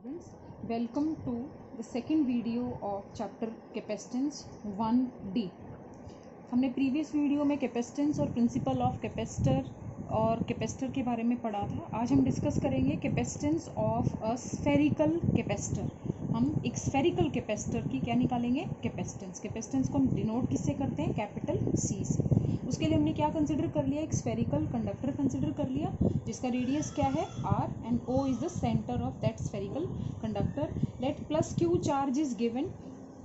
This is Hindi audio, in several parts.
Students, welcome to the second video of chapter capacitance 1D। हमने प्रीवियस वीडियो में कैपेसिटेंस और प्रिंसिपल ऑफ कैपेसिटर और कैपेसिटर के बारे में पढ़ा था। आज हम डिस्कस करेंगे capacitance of a spherical capacitor. हम एक स्फेरिकल कैपेसिटर की क्या निकालेंगे, कैपेसिटेंस। कैपेसिटेंस को हम डिनोट किससे करते हैं, कैपिटल सी से। उसके लिए हमने क्या कंसिडर कर लिया, एक स्फेरिकल कंडक्टर कंसिडर कर लिया जिसका रेडियस क्या है r and O is the centre of that spherical conductor. Late plus q charge is given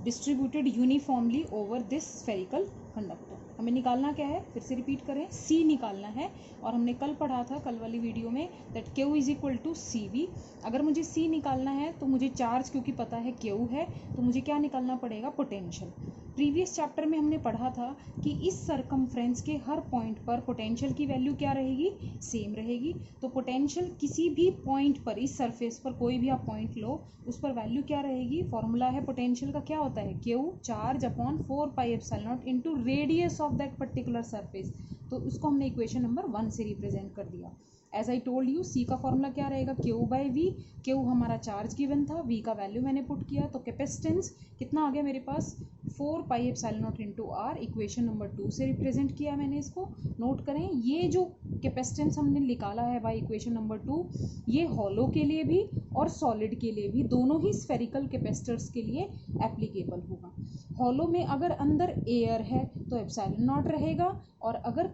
distributed uniformly over this spherical conductor. हमें निकालना क्या है, फिर से रिपीट करें, C निकालना है। और हमने कल पढ़ा था, कल वाली वीडियो में, that Q is equal to CV। अगर मुझे C निकालना है तो मुझे चार्ज क्योंकि पता है Q है, तो मुझे क्या निकालना पड़ेगा, पोटेंशियल। प्रीवियस चैप्टर में हमने पढ़ा था कि इस सरकमफ्रेंस के हर पॉइंट पर पोटेंशियल की वैल्यू क्या रहेगी, सेम रहेगी। तो पोटेंशियल किसी भी पॉइंट पर, इस सरफेस पर कोई भी आप पॉइंट लो, उस पर वैल्यू क्या रहेगी, फॉर्मूला है पोटेंशियल का, क्या होता है, Q charge upon 4πε0 into radius of that particular surface. तो उसको हमने इक्वेशन नंबर 1 से रिप्रेजेंट कर दिया। As I told you, C का फॉर्मूला क्या रहेगा, Q/V। Q हमारा चार्ज गिवन था, V का वैल्यू मैंने पुट किया, तो कैपेसिटेंस कितना आ गया मेरे पास, 4πε0 इंटू R। इक्वेशन नंबर 2 से रिप्रेजेंट किया मैंने इसको। नोट करें, ये जो कैपेसिटेंस हमने निकाला है बाय इक्वेशन नंबर 2, ये हॉलो के लिए भी और सॉलिड के लिए भी, दोनों ही स्फेरिकल कैपेसिटर्स के लिए एप्लीकेबल होगा। हॉलो में अगर अंदर एयर है तो एप्सिलॉन नॉट रहेगा, और अगर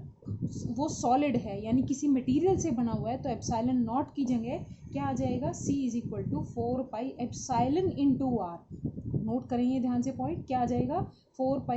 वो सॉलिड है यानी किसी मटेरियल से बना हुआ है तो एप्सिलॉन नॉट की जगह क्या आ जाएगा, C is equal to 4πε into R। Note करें ये ध्यान से पॉइंट, क्या आ जाएगा, 4πε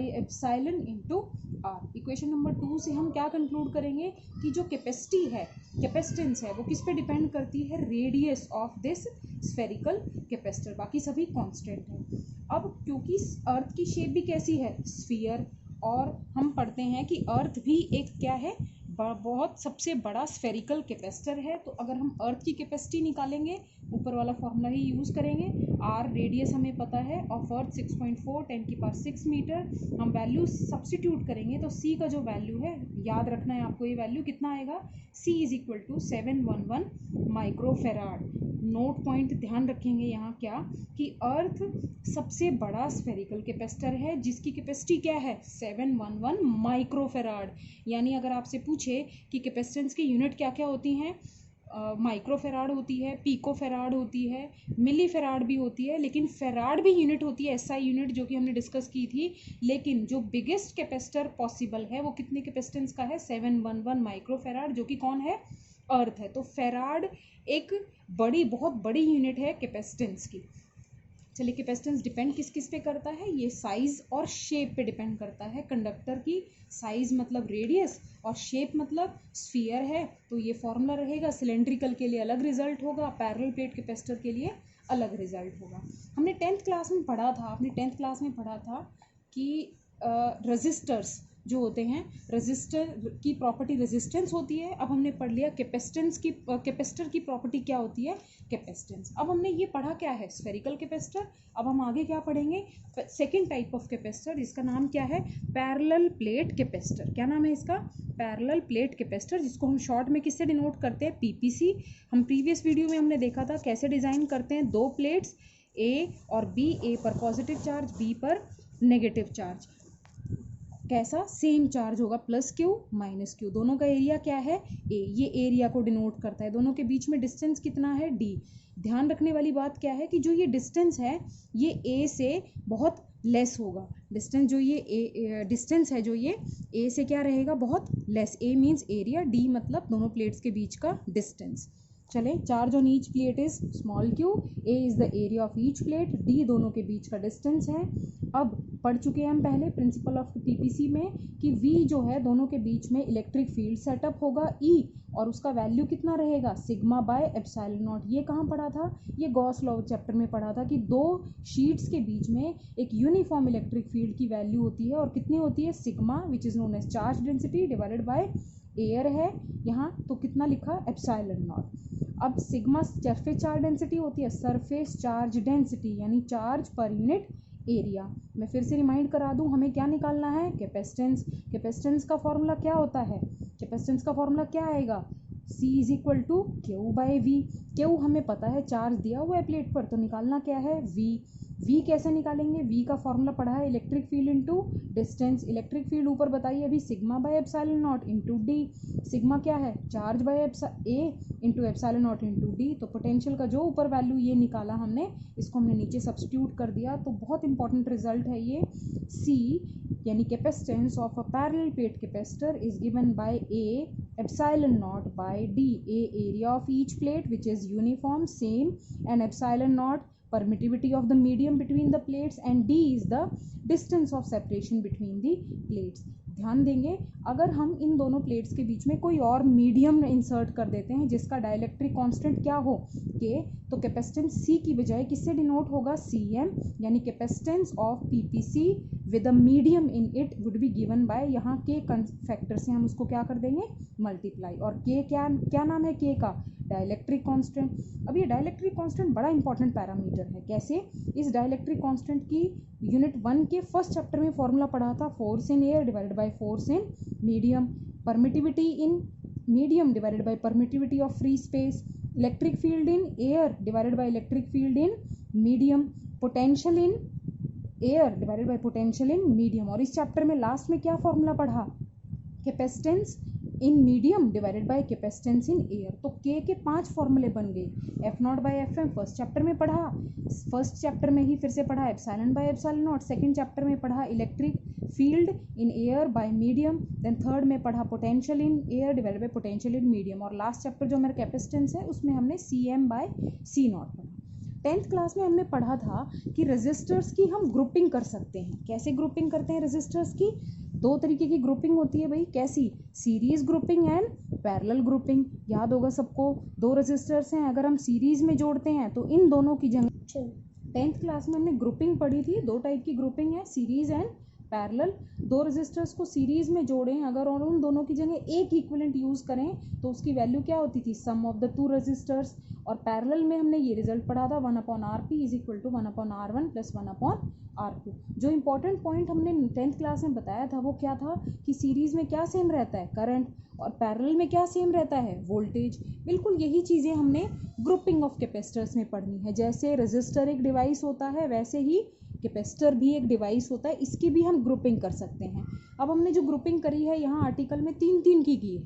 इंटू R। इक्वेशन नंबर 2 से हम क्या कंक्लूड करेंगे कि जो कैपेसिटी है, कैपेसिटेंस है, वो किस पे डिपेंड करती है, radius of this spherical capacitor. बाकी सभी कांस्टेंट है। अब क्योंकि अर्थ की शेप भी कैसी है, स्फीयर, और हम पढ़ते हैं कि अर्थ भी एक क्या है, बहुत सबसे बड़ा स्फेरिकल कैपेसिटर है। तो अगर हम अर्थ की कैपेसिटी निकालेंगे, ऊपर वाला फॉर्मूला ही यूज़ करेंगे। आर रेडियस हमें पता है ऑफ अर्थ 6.4 10⁶ मीटर। हम वैल्यू सब्स्टिट्यूट करेंगे तो C का जो वैल्यू है, याद रखना है आपको, ये वैल्यू कितना आएगा, C is equal to 711 microfarad. Note point ध्यान रखेंगे यहाँ क्या, कि अर्थ सबसे बड़ा स्फेरिकल कैपेसिटर है जिसकी कैपेसिटी क्या है, 711 माइक्रोफेराड। यानी अगर आपसे पूछे कि कैपेसिटेंस की यूनिट क्या क्या होती हैं, माइक्रोफेराड होती है, पिकोफेराड होती है, मिलीफेराड भी होती है, लेकिन फेराड भी यूनिट होती है, SI यूनिट, जो कि हमने डिस्कस की थी। लेकिन जो बिगेस्ट कैपेसिटर पॉसिबल है वो कितने कैपेसिटेंस का है, 711 माइक्रोफेराड, जो कि कौन है, अर्थ है। तो फेराड एक बड़ी, बहुत बड़ी यूनिट है कैपेसिटेंस की। चलिए, कैपेसिटेंस डिपेंड किस किस पे करता है, ये साइज और शेप पे डिपेंड करता है। कंडक्टर की साइज मतलब रेडियस, और शेप मतलब स्फीयर है, तो ये फॉर्मूला रहेगा। सिलेंड्रिकल के लिए अलग रिजल्ट होगा, पैरेलल प्लेट कैपेसिटर के लिए अलग रिजल्ट होगा। हमने 10th क्लास में पढ़ा था, आपने 10th क्लास में पढ़ा था कि रेजिस्टर्स जो होते हैं, रेजिस्टर की प्रॉपर्टी रेजिस्टेंस होती है। अब हमने पढ़ लिया कैपेसिटेंस की, कैपेसिटर की प्रॉपर्टी क्या होती है, कैपेसिटेंस। अब हमने ये पढ़ा क्या है, स्फेरिकल कैपेसिटर। अब हम आगे क्या पढ़ेंगे, सेकेंड टाइप ऑफ कैपेसिटर, इसका नाम क्या है, पैरेलल प्लेट कैपेसिटर। क्या नाम है इसका, पैरेलल प्लेट कैपेसिटर, जिसको हम शॉर्ट में किससे डिनोट करते हैं, PPC। हम प्रीवियस वीडियो में हमने देखा था कैसे डिज़ाइन करते हैं, दो प्लेट्स A और B, A पर पॉजिटिव चार्ज, B पर नेगेटिव चार्ज। कैसा, सेम चार्ज होगा, +Q -Q। दोनों का एरिया क्या है, A। ये एरिया को डिनोट करता है। दोनों के बीच में डिस्टेंस कितना है, D। ध्यान रखने वाली बात क्या है कि जो ये डिस्टेंस है ये A से बहुत लेस होगा। डिस्टेंस जो ये डिस्टेंस है जो ये A से क्या रहेगा, बहुत less. A means area, D मतलब दोनों प्लेट्स के बीच का डिस्टेंस। चले, charge on each plate is small q, A is the area of each plate, D दोनों के बीच का डिस्टेंस है। अब पढ़ चुके हैं हम पहले प्रिंसिपल ऑफ PPC में कि V जो है, दोनों के बीच में इलेक्ट्रिक फील्ड सेटअप होगा E, और उसका वैल्यू कितना रहेगा, σ/ε0। ये कहाँ पढ़ा था, ये गॉस लॉ चैप्टर में पढ़ा था कि दो शीट्स के बीच में एक यूनिफॉर्म इलेक्ट्रिक फील्ड की वैल्यू होती है, और कितनी होती है, sigma, which is known as charge density divided by air है यहाँ, तो कितना लिखा, ε0। अब सिग्मा सरफेस चार्ज डेंसिटी होती है, सरफेस चार्ज डेंसिटी यानी चार्ज पर यूनिट एरिया। मैं फिर से रिमाइंड करा दूं, हमें क्या निकालना है, कैपेसिटेंस। कैपेसिटेंस का फॉर्मूला क्या होता है, कैपेसिटेंस का फॉर्मूला क्या आएगा, C is equal to Q by V। Q हमें पता है चार्ज दिया हुआ है प्लेट पर, तो निकालना क्या है V। V कैसे निकालेंगे, V का फॉर्मूला पढ़ा है electric field into distance. Electric field ऊपर बताइए अभी sigma bye epsilon not into D. Sigma क्या है, charge by A into epsilon not into D. तो पोटेंशियल का जो ऊपर वैल्यू ये निकाला हमने, इसको हमने नीचे सब्स्टिट्यूट कर दिया, तो बहुत इंपॉर्टेंट रिजल्ट है ये। C यानी capacitance of a parallel plate capacitor is given by A epsilon naught by D. A area of each plate which is uniform same and epsilon naught permittivity of the medium between the plates and d is the distance of separation between the plates। ध्यान देंगे अगर हम इन दोनों प्लेट्स के बीच में कोई और मीडियम इंसर्ट कर देते हैं जिसका डाइलेक्ट्रिक कांस्टेंट क्या हो के, तो कैपेसिटेंस C की बजाय किससे डिनोट होगा, Cm, यानी capacitance of PPC with a medium in it would be given by, यहाँ के फैक्टर से हम उसको क्या कर देंगे मल्टीप्लाई, और K क्या नाम है K का, डाइलेक्ट्रिक कांस्टेंट। अब ये डाइलेक्ट्रिक कांस्टेंट बड़ा इंपॉर्टेंट पैरामीटर है। कैसे, इस डाइलेक्ट्रिक कांस्टेंट की यूनिट 1 के फर्स्ट चैप्टर में फॉर्मूला पढ़ा था, force in air divided by force in medium, permittivity in medium divided by permittivity of free space, electric field in air divided by electric field in medium, potential in air divided by potential in medium. और इस चैप्टर में लास्ट में क्या फॉर्मूला पढ़ा, capacitance in medium divided by capacitance in air. तो के 5 फॉर्मूले बन गए। F naught by F M first chapter में पढ़ा, फर्स्ट चैप्टर में ही फिर से पढ़ा epsilon by epsilon naught, second chapter में पढ़ा electric field in air by medium, then third में पढ़ा potential in air divided by potential in medium, और लास्ट चैप्टर जो मेरा कैपेसिटेंस है उसमें हमने CM बाय C नॉट पढ़ा। 10th क्लास में हमने पढ़ा था कि रेजिस्टर्स की हम ग्रुपिंग कर सकते हैं। कैसे ग्रुपिंग करते हैं रेजिस्टर्स की, 2 तरीके की ग्रुपिंग होती है भाई। कैसी, series grouping and parallel grouping. याद होगा सबको, 2 रेजिस्टर्स हैं, अगर हम सीरीज में जोड़ते हैं तो इन दोनों की जगह 10th क्लास में हमने ग्रुपिंग पढ़ी थी। 2 टाइप की ग्रुपिंग है, सीरीज एंड पैरेलल। 2 रेजिस्टर्स को सीरीज में जोड़ें अगर और उन दोनों की जगह एक इक्विवेलेंट यूज करें तो उसकी वैल्यू क्या होती थी, सम ऑफ द 2 रेजिस्टर्स। और पैरेलल में हमने ये रिजल्ट पढ़ा था 1/Rp is equal to 1/R1 plus 1/R2। जो इंपॉर्टेंट पॉइंट हमने 10th क्लास में बताया था वो क्या था कि सीरीज में क्या सेम रहता है, करंट, और पैरेलल में क्या सेम रहता है, वोल्टेज। बिल्कुल यही चीज़ें हमने ग्रुपिंग ऑफ कैपेसिटर्स में पढ़नी है। जैसे रेजिस्टर एक डिवाइस होता है वैसे ही कैपेसिटर भी एक डिवाइस होता है, इसकी भी हम ग्रुपिंग कर सकते हैं। अब हमने जो ग्रुपिंग करी है यहाँ आर्टिकल में 3 की है।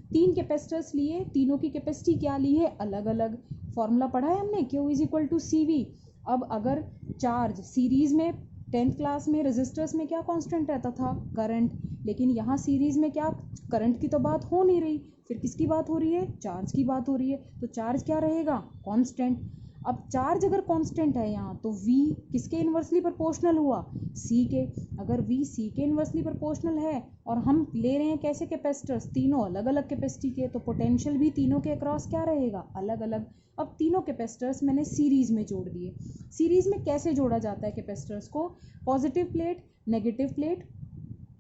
3 कैपेसिटर्स लिए, तीनों की कैपेसिटी क्या ली है, अलग अलग। फॉर्मूला पढ़ा है हमने Q is equal to CV। अब अगर चार्ज सीरीज में 10th क्लास में रेजिस्टर्स में क्या कांस्टेंट रहता था, करंट, लेकिन यहाँ सीरीज में क्या, करंट की तो बात हो नहीं रही, फिर किसकी बात हो रही है, चार्ज की बात हो रही है। तो चार्ज क्या रहेगा, कांस्टेंट। अब चार्ज अगर कांस्टेंट है यहाँ तो V किसके इन्वर्सली प्रोपोर्शनल हुआ, C के। अगर V C के इन्वर्सली प्रोपोर्शनल है और हम ले रहे हैं कैसे कैपेसिटर्स, तीनों अलग अलग कैपेसिटी के, तो पोटेंशियल भी तीनों के अक्रॉस क्या रहेगा, अलग अलग। अब तीनों कैपेसिटर्स मैंने सीरीज में जोड़ दिए। सीरीज में कैसे जोड़ा जाता है कैपेसिटर्स को, पॉजिटिव प्लेट नेगेटिव प्लेट,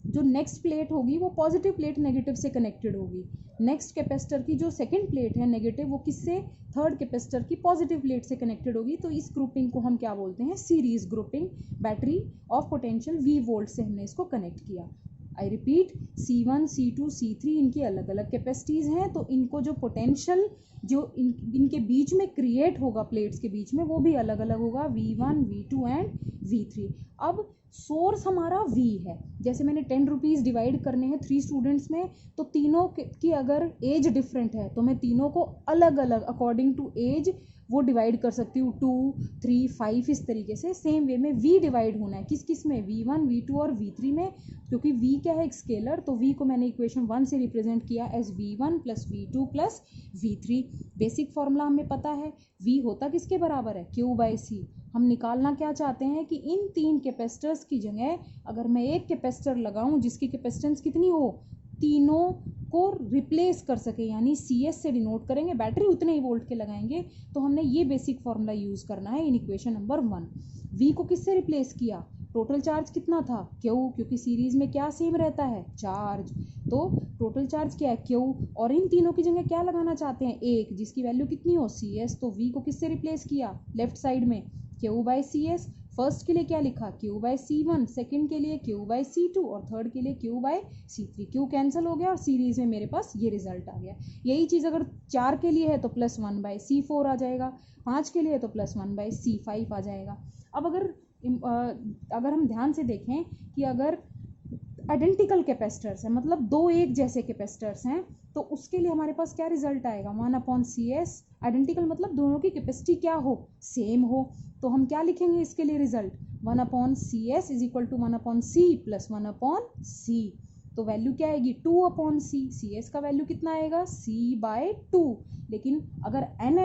जो नेक्स्ट प्लेट होगी वो पॉजिटिव प्लेट नेगेटिव से कनेक्टेड होगी। नेक्स्ट कैपेसिटर की जो सेकंड प्लेट है नेगेटिव, वो किससे, थर्ड कैपेसिटर की पॉजिटिव प्लेट से कनेक्टेड होगी। तो इस ग्रुपिंग को हम क्या बोलते हैं, series grouping. Battery of potential V volt से हमने इसको कनेक्ट किया। I repeat, C1 C2 C3 इनकी अलग अलग कैपेसिटीज़ हैं, तो इनको जो पोटेंशियल जो इनके बीच में क्रिएट होगा प्लेट्स के बीच में वो भी अलग अलग होगा, V1 V2 एंड V3। अब सोर्स हमारा V है। जैसे मैंने 10 रुपीज़ डिवाइड करने हैं 3 स्टूडेंट्स में, तो तीनों की अगर एज डिफरेंट है तो मैं तीनों को अलग अलग अकॉर्डिंग टू एज वो डिवाइड कर सकती हूँ, 2 3 5 इस तरीके से। सेम वे में V डिवाइड होना है किस किस में, V1 V2 और V3 में, क्योंकि V क्या है, एक स्केलर, तो V को मैंने इक्वेशन 1 से रिप्रेजेंट किया as V1 plus V2 plus V3। Basic formula हमें पता है, V होता किसके बराबर है, Q बाई C। हम निकालना क्या चाहते हैं कि इन 3 कैपेसिटर्स की जगह अगर मैं एक कैपेसिटर लगाऊं जिसकी कैपेसिटेंस कितनी हो, तीनों को रिप्लेस कर सके, यानी CS से डिनोट करेंगे, बैटरी उतने ही वोल्ट के लगाएंगे। तो हमने ये बेसिक फॉर्मूला यूज़ करना है इन इक्वेशन नंबर 1। V को किससे रिप्लेस किया, टोटल चार्ज कितना था, Q, क्योंकि सीरीज में क्या सेम रहता है, चार्ज, तो टोटल चार्ज क्या है, Q। और इन तीनों की जगह क्या लगाना चाहते हैं, एक, जिसकी वैल्यू कितनी हो, CS। तो V को किससे रिप्लेस किया, लेफ्ट साइड में Q बाई CS। फर्स्ट के लिए क्या लिखा, Q/C1, सेकंड के लिए Q/C2 और थर्ड के लिए Q/C3। Q कैंसिल हो गया और सीरीज में मेरे पास ये रिजल्ट आ गया। यही चीज़ अगर 4 के लिए है तो +1/C4 आ जाएगा, 5 के लिए है तो +1/C5 आ जाएगा। अब अगर हम ध्यान से देखें कि अगर आइडेंटिकल कैपेसिटर्स है, मतलब दो एक जैसे कैपेसिटर्स हैं, तो उसके लिए हमारे पास क्या रिजल्ट आएगा, 1/CS। आइडेंटिकल मतलब दोनों की कैपेसिटी क्या हो, सेम हो। तो हम क्या लिखेंगे इसके लिए result, 1/CS is equal to 1/C plus 1/C। तो वैल्यू क्या आएगी, 2/C। CS का वैल्यू कितना आएगा, C/2। लेकिन अगर n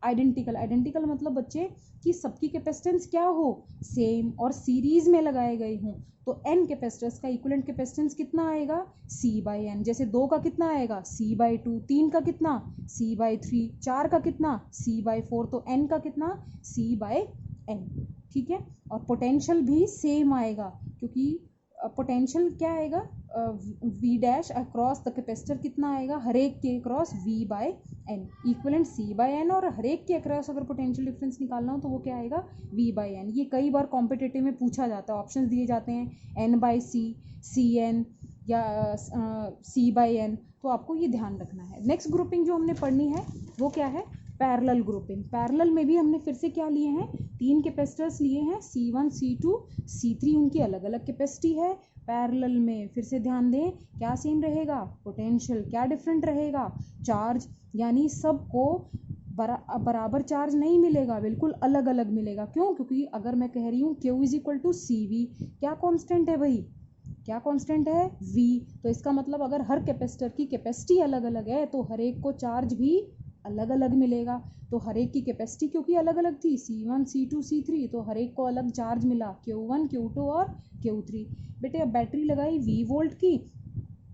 आइडेंटिकल मतलब बच्चे कि सबकी कैपेसिटेंस क्या हो, सेम और सीरीज में लगाए गए हों, तो n कैपेसिटर्स का इक्विवेलेंट कैपेसिटेंस कितना आएगा, C/n। जैसे 2 का कितना आएगा, C/2, 3 का कितना, C/3, 4 का कितना, C/4, तो n का कितना, C/n। ठीक है, और पोटेंशियल भी सेम आएगा, क्योंकि पोटेंशियल क्या आएगा, V dash across the capacitor कितना आएगा, हर एक के अक्रॉस V/n, इक्विवेलेंट C/n, और हर एक के अक्रॉस अगर पोटेंशियल डिफरेंस निकालना हो तो वो क्या आएगा, V/n। ये कई बार कॉम्पिटिटिव में पूछा जाता है, ऑप्शंस दिए जाते हैं N/C, Cn या C/n, तो आपको ये ध्यान रखना है। नेक्स्ट ग्रुपिंग जो हमने पढ़नी है वो क्या है, पैरेलल ग्रुपिंग। पैरेलल में भी हमने फिर से क्या लिए हैं, 3 कैपेसिटर्स लिए हैं, C1, C2, C3, उनकी अलग अलग कैपेसिटी है। पैरेलल में फिर से ध्यान दें, क्या सेम रहेगा, पोटेंशियल क्या डिफरेंट रहेगा, चार्ज यानी सबको बराबर चार्ज नहीं मिलेगा, बिल्कुल अलग अलग मिलेगा। क्यों, क्योंकि अगर मैं कह रही हूँ Q is equal to CV, क्या कांस्टेंट है भाई, क्या कांस्टेंट है, V। तो इसका मतलब अगर हर कैपेसिटर की कैपेसिटी अलग अलग है तो हर एक को चार्ज भी अलग अलग मिलेगा। तो हर एक की कैपेसिटी क्योंकि अलग अलग थी, C1, C2, C3, तो हर एक को अलग चार्ज मिला, Q1, Q2 और Q3। बेटे अब बैटरी लगाई V वोल्ट की,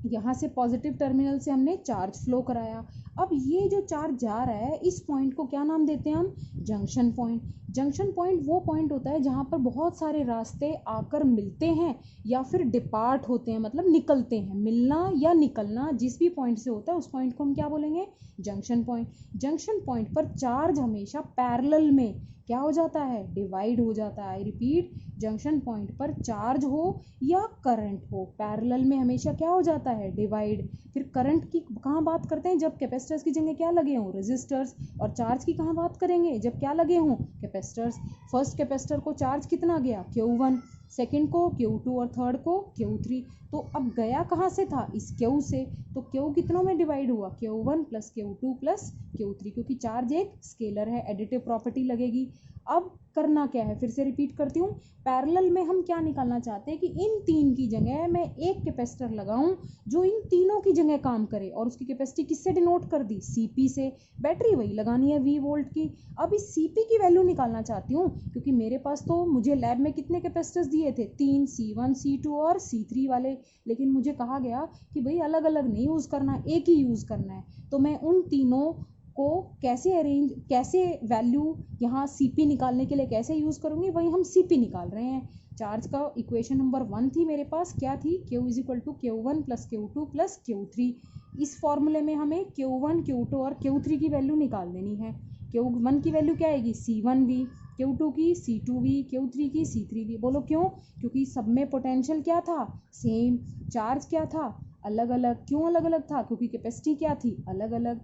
यहाँ से पॉजिटिव टर्मिनल से हमने चार्ज फ्लो कराया। अब ये जो चार्ज जा रहा है, इस पॉइंट को क्या नाम देते हैं हम, जंक्शन पॉइंट। जंक्शन पॉइंट वो पॉइंट होता है जहाँ पर बहुत सारे रास्ते आकर मिलते हैं या फिर डिपार्ट होते हैं, मतलब निकलते हैं। मिलना या निकलना जिस भी पॉइंट से होता है उस पॉइंट को हम क्या बोलेंगे, जंक्शन पॉइंट। जंक्शन पॉइंट पर चार्ज हमेशा पैरेलल में क्या हो जाता है, डिवाइड हो जाता है। आई रिपीट, जंक्शन पॉइंट पर चार्ज हो या करंट हो, पैरेलल में हमेशा क्या हो जाता है, डिवाइड। फिर करंट की कहाँ बात करते हैं, जब कैपेसिटर्स की जगह क्या लगे हों, रेजिस्टर्स। और चार्ज की कहाँ बात करेंगे, जब क्या लगे हों, कैपेसिटर्स। फर्स्ट कैपेसिटर को चार्ज कितना गया, Q1, सेकंड को Q2 और थर्ड को Q3। तो अब गया कहाँ से था, इस Q से। तो Q कितनों में डिवाइड हुआ, Q1 plus Q2 plus Q3, क्योंकि चार्ज एक स्केलर है, एडिटिव प्रॉपर्टी लगेगी। अब करना क्या है, फिर से रिपीट करती हूँ, पैरेलल में हम क्या निकालना चाहते हैं कि इन 3 की जगह मैं एक कैपेसिटर लगाऊं जो इन तीनों की जगह काम करे, और उसकी कैपेसिटी किससे डिनोट कर दी, CP से। बैटरी वही लगानी है V वोल्ट की। अब इस CP की वैल्यू निकालना चाहती हूँ, क्योंकि मेरे पास तो मुझे लैब में कितने कैपेसिटर्स दिए थे, 3, C1, C2 और C3 वाले। लेकिन मुझे कहा गया कि भाई अलग अलग नहीं यूज़ करना, एक ही यूज़ करना है। तो मैं उन तीनों को कैसे वैल्यू यहाँ CP निकालने के लिए कैसे यूज़ करूँगी, वही हम CP निकाल रहे हैं। चार्ज का इक्वेशन नंबर 1 थी मेरे पास, क्या थी, Q is equal to Q1 plus Q2 plus Q3। इस फॉर्मूले में हमें Q1, Q2 और Q3 की वैल्यू निकाल देनी है। Q1 की वैल्यू क्या आएगी, C1V, Q2 की C2V, Q3 की C3V। बोलो क्यों, क्योंकि सब में पोटेंशियल क्या था, सेम। चार्ज क्या था, अलग अलग। क्यों अलग अलग था, क्योंकि कैपेसिटी क्या थी, अलग अलग।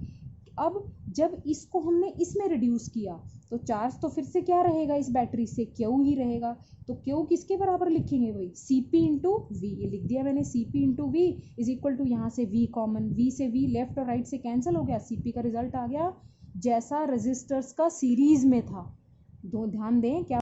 अब जब इसको हमने इसमें रिड्यूस किया तो चार्ज तो फिर से क्या रहेगा, इस बैटरी से Q ही रहेगा। तो Q किसके बराबर लिखेंगे भाई, CP इंटू V। ये लिख दिया मैंने, CP into V is equal to, यहाँ से V कॉमन, V से V लेफ्ट और राइट से कैंसिल हो गया, CP का रिजल्ट आ गया जैसा रेजिस्टर्स का सीरीज में था। दो ध्यान दें, क्या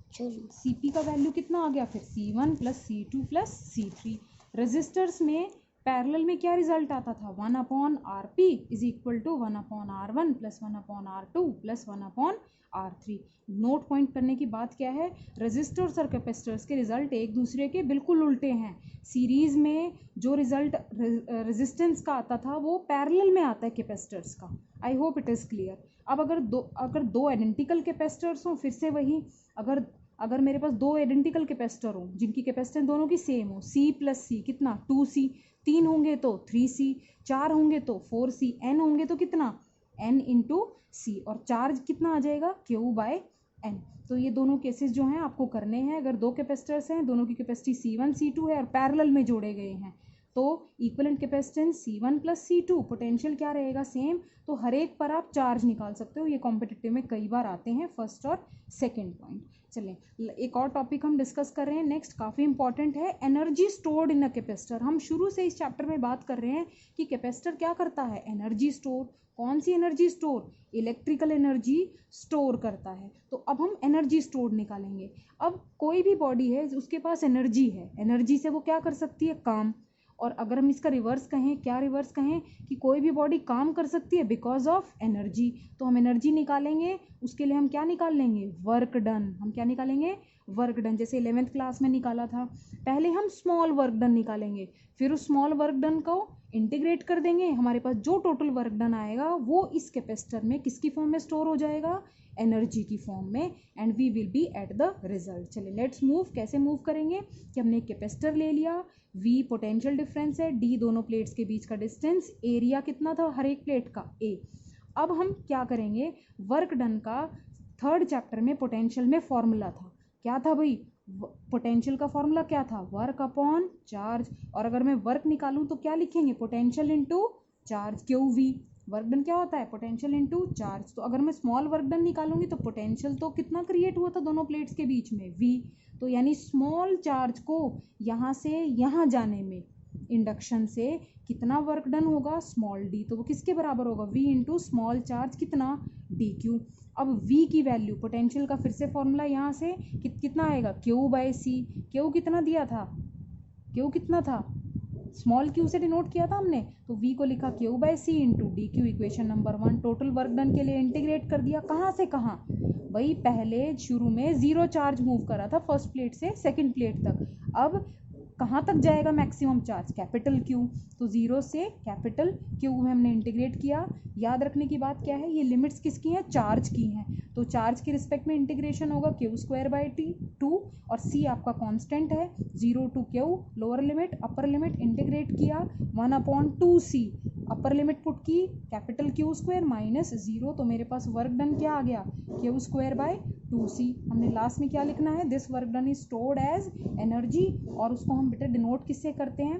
CP का वैल्यू कितना आ गया, फिर C1 plus C2 plus C3। Resistors में पैरेलल में क्या रिजल्ट आता था, 1/RP is equal to 1/R1 plus 1/R2 plus 1/R3। Note point करने की बात क्या है, रेजिस्टर्स और कैपेसिटर्स के रिजल्ट एक दूसरे के बिल्कुल उल्टे हैं। सीरीज में जो रिजल्ट रेजिस्टेंस का आता था वो पैरेलल में आता है कैपेसिटर्स का। I hope it is clear. अब अगर दो आइडेंटिकल कैपेसिटर्स हों, फिर से वही, अगर मेरे पास 2 आइडेंटिकल कैपेसिटर हों जिनकी कैपेसिटेंस दोनों की सेम हो, C प्लस C कितना, 2C, 3 होंगे तो 3C, 4 होंगे तो 4C, N होंगे तो कितना, N इंटू C, और चार्ज कितना आ जाएगा, Q/N। तो ये दोनों केसेस जो हैं आपको करने हैं। अगर दो कैपेसिटर्स हैं, दोनों की कैपेसिटी C1 C2 है और पैरेलल में जोड़े गए हैं, तो equivalent capacitance C1 plus C2, potential क्या रहेगा, सेम। तो हर एक पर आप चार्ज निकाल सकते हो। ये कॉम्पिटिटिव में कई बार आते हैं, फर्स्ट और सेकेंड पॉइंट। चलें, एक और टॉपिक हम डिस्कस कर रहे हैं नेक्स्ट, काफ़ी इंपॉर्टेंट है, energy stored in a capacitor. हम शुरू से इस चैप्टर में बात कर रहे हैं कि कैपेसिटर क्या करता है, एनर्जी स्टोर। कौन सी energy store, electrical energy store करता है। तो अब हम एनर्जी स्टोर निकालेंगे। अब कोई भी बॉडी है उसके पास एनर्जी है, एनर्जी से वो क्या कर सकती है, काम। और अगर हम इसका रिवर्स कहें, क्या रिवर्स कहें, कि कोई भी बॉडी काम कर सकती है बिकॉज ऑफ एनर्जी। तो हम एनर्जी निकालेंगे, उसके लिए हम क्या निकाल लेंगे, वर्क डन। हम क्या निकालेंगे, वर्क डन। जैसे 11th क्लास में निकाला था, पहले हम स्मॉल वर्क डन निकालेंगे, फिर उस स्मॉल वर्क डन को इंटीग्रेट कर देंगे। हमारे पास जो टोटल वर्क डन आएगा वो इस कैपेसिटर में किसकी फॉर्म में स्टोर हो जाएगा, एनर्जी की फॉर्म में, and we will be at the result. चलिए लेट्स मूव। कैसे मूव करेंगे कि हमने एक कैपेसिटर ले लिया, V पोटेंशियल डिफरेंस है, D दोनों प्लेट्स के बीच का डिस्टेंस, एरिया कितना था हर एक प्लेट का, A। अब हम क्या करेंगे, वर्क डन का थर्ड चैप्टर में पोटेंशियल में फॉर्मूला था, क्या था भाई, पोटेंशियल का फॉर्मूला क्या था, वर्क अपॉन चार्ज। और अगर मैं वर्क निकालूं तो क्या लिखेंगे, potential into charge, QV। Work done क्या होता है, पोटेंशियल इनटू चार्ज। तो अगर मैं स्मॉल वर्क डन निकालूंगी तो पोटेंशियल तो कितना क्रिएट हुआ था दोनों प्लेट्स के बीच में, V। तो यानी स्मॉल चार्ज को यहाँ से यहाँ जाने में इंडक्शन से कितना वर्क डन होगा, स्मॉल d। तो वो किसके बराबर होगा, V इंटू स्मॉल चार्ज कितना, dq। अब V की वैल्यू, पोटेंशियल का फिर से फॉर्मूला यहाँ से कितना आएगा, Q/C। Q कितना दिया था, Q कितना था, स्मॉल q से डिनोट किया था हमने, तो V को लिखा Q/C into dq, equation number 1। Total work done के लिए इंटीग्रेट कर दिया, कहाँ से कहाँ भाई, पहले शुरू में 0 चार्ज मूव करा था फर्स्ट प्लेट से सेकंड प्लेट तक, अब कहाँ तक जाएगा मैक्सिमम चार्ज, कैपिटल Q। तो 0 से कैपिटल Q में हमने इंटीग्रेट किया। याद रखने की बात क्या है, ये लिमिट्स किसकी हैं, चार्ज की हैं। तो चार्ज के रिस्पेक्ट में इंटीग्रेशन होगा Q²/2 और C आपका कांस्टेंट है, 0 to Q lower limit, upper limit integrate किया 1/2C, अपर लिमिट पुट की कैपिटल Q² माइनस 0। तो मेरे पास वर्क डन क्या आ गया, Q²/2C। हमने लास्ट में क्या लिखना है, this work done is stored as energy, और उसको हम बेटा डिनोट किससे करते हैं,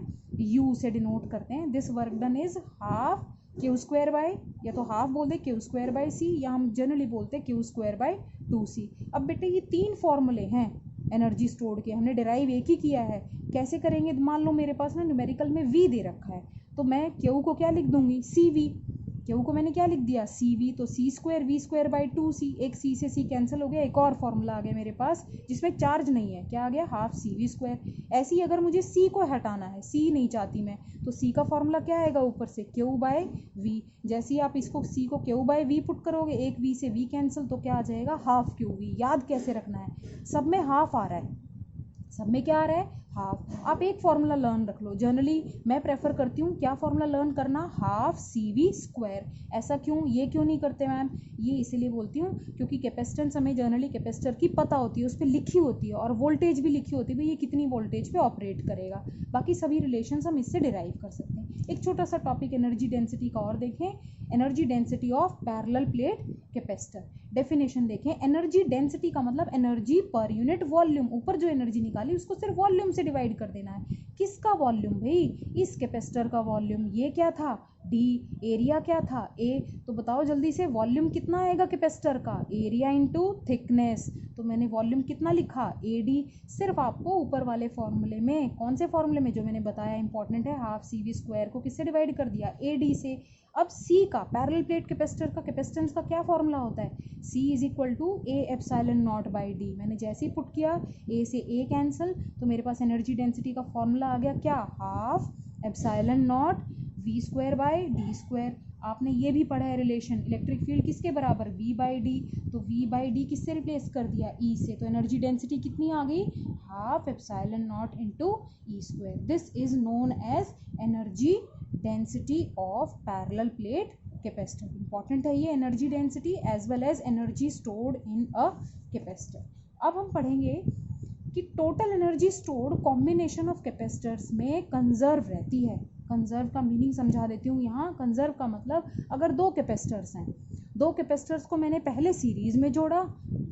U से डिनोट करते हैं। This work done is half Q², या तो हाफ बोल दे Q²/C, या हम जनरली बोलते हैं Q²/2C। अब बेटे ये 3 फॉर्मूले हैं एनर्जी स्टोर्ड के, हमने डिराइव एक ही किया है। कैसे करेंगे, मान लो मेरे पास ना न्यूमेरिकल में V दे रखा है, तो मैं Q को क्या लिख दूंगी, CV। Q को मैंने क्या लिख दिया, CV। तो C² V²/2C, एक C से C कैंसिल हो गया, एक और फॉर्मूला आ गया मेरे पास जिसमें चार्ज नहीं है, क्या आ गया, हाफ CV²। ऐसे ही अगर मुझे C को हटाना है, C नहीं चाहती मैं, तो C का फॉर्मूला क्या आएगा ऊपर से, Q/V। जैसे ही आप इसको C को Q/V पुट करोगे, एक V से V कैंसिल, तो क्या आ जाएगा, हाफ QV। याद कैसे रखना है, सब में हाफ आ रहा है, सब में क्या आ रहा है, हाफ। आप एक फॉर्मूला लर्न रख लो, जनरली मैं प्रेफर करती हूँ क्या फॉर्मूला लर्न करना, हाफ CV²। ऐसा क्यों, ये क्यों नहीं करते मैम, ये इसीलिए बोलती हूँ क्योंकि कैपेसिटेंस हमें जनरली कैपेसिटर की पता होती है, उस पर लिखी होती है, और वोल्टेज भी लिखी होती है भाई ये कितनी वोल्टेज पे ऑपरेट करेगा। बाकी सभी रिलेशंस हम इससे डिराइव कर सकते हैं। एक छोटा सा टॉपिक एनर्जी डेंसिटी का और देखें, energy density of parallel plate capacitor. Definition देखें, एनर्जी डेंसिटी का मतलब एनर्जी पर यूनिट वॉल्यूम। ऊपर जो एनर्जी निकाली उसको सिर्फ वॉल्यूम से डिवाइड कर देना है। किसका वॉल्यूम भाई, इस कैपेसिटर का वॉल्यूम। ये क्या था, D। एरिया क्या था, A। तो बताओ जल्दी से, वॉल्यूम कितना आएगा कैपेसिटर का, एरिया इंटू थिकनेस। तो मैंने वॉल्यूम कितना लिखा, AD। सिर्फ आपको ऊपर वाले फॉर्मूले में, कौन से फॉर्मूले में, जो मैंने बताया इंपॉर्टेंट है, हाफ CV² को किससे डिवाइड कर दिया, AD से। अब C का, पैरेलल प्लेट कैपेसिटर का कैपेसिटेंस का क्या फॉर्मूला होता है, C = A/0/D। मैंने जैसे ही पुट किया, A से A कैंसिल, तो मेरे पास एनर्जी डेंसिटी का फॉर्मूला आ गया क्या, हाफ ε0 V²/D²। आपने ये भी पढ़ा है रिलेशन, इलेक्ट्रिक फील्ड किसके बराबर, V/D। तो V/D किससे रिप्लेस कर दिया, E से। तो एनर्जी डेंसिटी कितनी आ गई, half ε0 into E²। This is known as energy density of parallel plate capacitor. Important है ये energy density as well as energy stored in a capacitor. अब हम पढ़ेंगे कि total energy stored combination of capacitors में कंजर्व रहती है। कंजर्व का मीनिंग समझा देती हूँ यहाँ। कंजर्व का मतलब, अगर दो कैपेसिटर्स हैं, दो कैपेसिटर्स को मैंने पहले सीरीज में जोड़ा,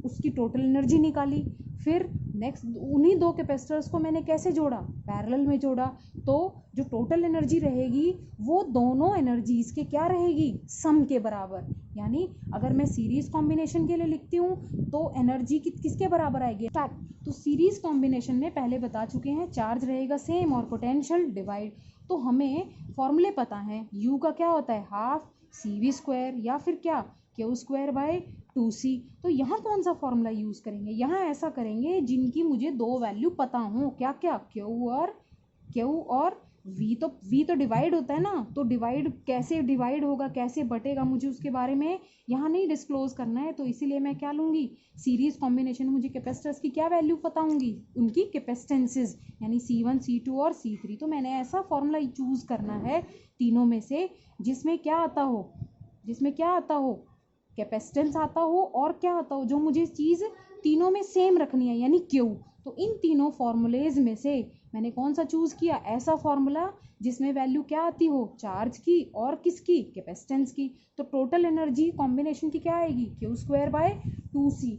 उसकी टोटल एनर्जी निकाली। फिर नेक्स्ट उन्हीं दो कैपेसिटर्स को मैंने कैसे जोड़ा, पैरेलल में जोड़ा, तो जो टोटल एनर्जी रहेगी वो दोनों एनर्जीज के क्या रहेगी, सम के बराबर। यानी अगर मैं सीरीज कॉम्बिनेशन के लिए लिखती हूँ तो एनर्जी किसके बराबर आएगी, तो सीरीज कॉम्बिनेशन में पहले बता चुके हैं चार्ज रहेगा सेम और पोटेंशियल डिवाइड। तो हमें फॉर्मूले पता है, यू का क्या होता है हाफ सी वी स्क्वायर या फिर क्या क्यू स्क्वायर बाय 2c। तो यहाँ कौन सा फॉर्मूला यूज़ करेंगे, यहाँ ऐसा करेंगे जिनकी मुझे दो वैल्यू पता हो, क्या क्या, क्यू और v तो डिवाइड होता है ना, तो डिवाइड कैसे डिवाइड होगा, कैसे बटेगा, मुझे उसके बारे में यहाँ नहीं डिस्क्लोज करना है। तो इसीलिए मैं क्या लूँगी, सीरीज कॉम्बिनेशन में मुझे कैपेसिटर्स की क्या वैल्यू पता होंगी, उनकी कैपेसिटेंसेस, यानी C1 C2 और C3। तो मैंने ऐसा फॉर्मूला चूज़ करना है तीनों में से जिसमें क्या आता हो, कैपेसिटेंस आता हो और क्या आता हो, जो मुझे चीज़ तीनों में सेम रखनी है, यानी क्यू। तो इन तीनों फॉर्मूलेज में से मैंने कौन सा चूज़ किया, ऐसा फॉर्मूला जिसमें वैल्यू क्या आती हो, चार्ज की और किसकी, कैपेसिटेंस की। तो टोटल एनर्जी कॉम्बिनेशन की क्या आएगी, क्यू स्क्वायर बाय 2c,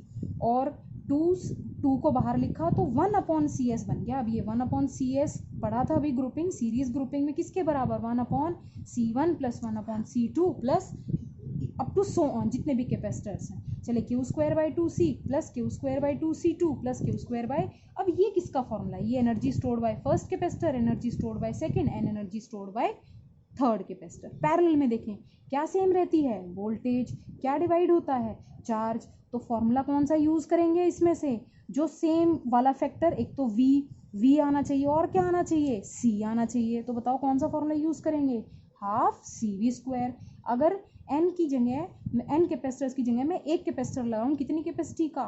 और 2 को बाहर लिखा तो 1/CS बन गया। अब ये 1/CS पढ़ा था अभी ग्रुपिंग, सीरीज ग्रुपिंग में किसके बराबर, 1/C1 plus 1/C2 plus up to so on, जितने भी कैपेसिटर्स हैं। चले Q square by 2c plus Q square by 2c2 plus Q square by, अब ये किसका फॉर्मूला है, ये energy stored by first capacitor, energy stored by second and energy stored by third capacitor. Parallel में देखें क्या सेम रहती है, वोल्टेज, क्या डिवाइड होता है, चार्ज। तो फॉर्मूला कौन सा यूज़ करेंगे इसमें से, जो सेम वाला फैक्टर, एक तो v आना चाहिए और क्या आना चाहिए, c आना चाहिए। तो बताओ कौन सा फॉर्मूला यूज़ करेंगे, हाफ सी वी स्क्वायर। अगर n की जगह, n कैपेसिटर्स की जगह मैं एक कैपेसिटर लगाऊं, कितनी कैपेसिटी का,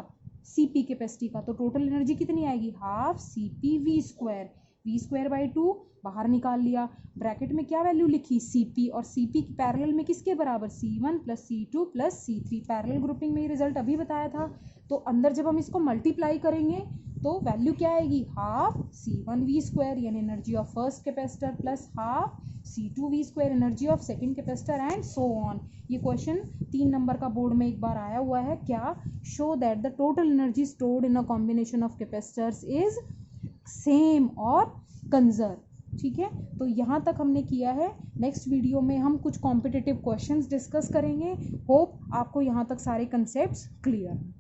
cp कैपेसिटी का, तो टोटल एनर्जी कितनी आएगी, half cp v square by 2 बाहर निकाल लिया, ब्रैकेट में क्या वैल्यू लिखी, cp, और cp की पैरेलल में किसके बराबर, c1 plus c2 plus c3। Parallel grouping में ये रिजल्ट अभी बताया था। तो अंदर जब हम इसको मल्टीप्लाई करेंगे तो वैल्यू क्या आएगी, हाफ c1 v स्क्वायर यानी energy of first capacitor plus half c2 v square energy of second capacitor and so on. ये क्वेश्चन 3 नंबर का बोर्ड में एक बार आया हुआ है, क्या, show that the total energy stored in a combination of capacitors is same और कंजर्व। ठीक है, तो यहाँ तक हमने किया है। नेक्स्ट वीडियो में हम कुछ कॉम्पिटिटिव क्वेश्चंस डिस्कस करेंगे। होप आपको यहाँ तक सारे कंसेप्ट्स क्लियर हैं।